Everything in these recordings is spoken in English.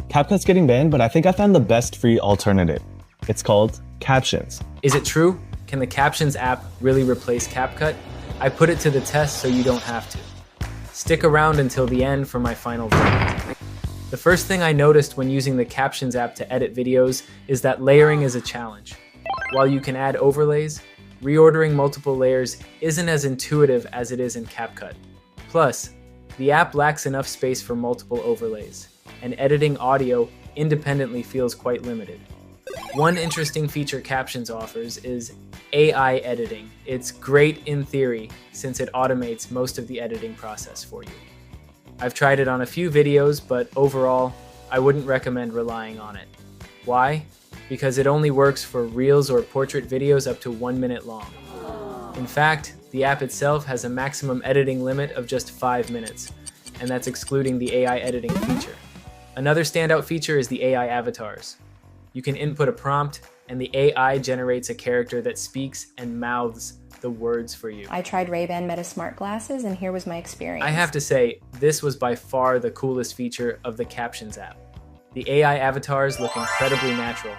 CapCut's getting banned, but I think I found the best free alternative. It's called Captions. Is it true? Can the Captions app really replace CapCut? I put it to the test so you don't have to. Stick around until the end for my final verdict. The first thing I noticed when using the Captions app to edit videos is that layering is a challenge. While you can add overlays, reordering multiple layers isn't as intuitive as it is in CapCut. Plus, the app lacks enough space for multiple overlays, and editing audio independently feels quite limited. One interesting feature Captions offers is AI editing. It's great in theory since it automates most of the editing process for you. I've tried it on a few videos, but overall, I wouldn't recommend relying on it. Why? Because it only works for Reels or portrait videos up to 1 minute long. In fact, the app itself has a maximum editing limit of just 5 minutes, and that's excluding the AI editing feature. Another standout feature is the AI avatars. You can input a prompt, and the AI generates a character that speaks and mouths the words for you. I tried Ray-Ban Meta Smart Glasses, and here was my experience. I have to say, this was by far the coolest feature of the Captions app. The AI avatars look incredibly natural,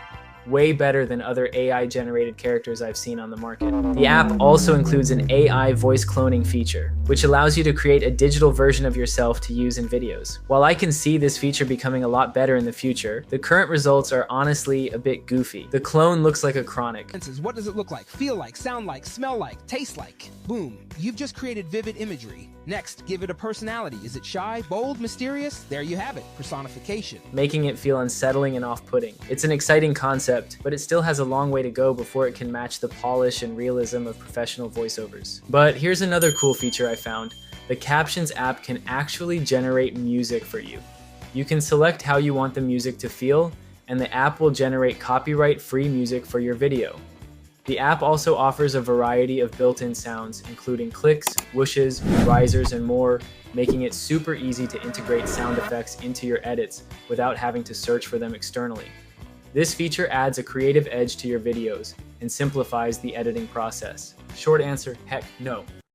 way better than other AI-generated characters I've seen on the market. The app also includes an AI voice cloning feature, which allows you to create a digital version of yourself to use in videos. While I can see this feature becoming a lot better in the future, the current results are honestly a bit goofy. The clone looks like a chronic. What does it look like, feel like, sound like, smell like, taste like? Boom, you've just created vivid imagery. Next, give it a personality. Is it shy, bold, mysterious? There you have it, personification. Making it feel unsettling and off-putting. It's an exciting concept, but it still has a long way to go before it can match the polish and realism of professional voiceovers. But here's another cool feature I found. The Captions app can actually generate music for you. You can select how you want the music to feel, and the app will generate copyright-free music for your video. The app also offers a variety of built-in sounds, including clicks, whooshes, risers, and more, making it super easy to integrate sound effects into your edits without having to search for them externally. This feature adds a creative edge to your videos and simplifies the editing process. Short answer, heck no.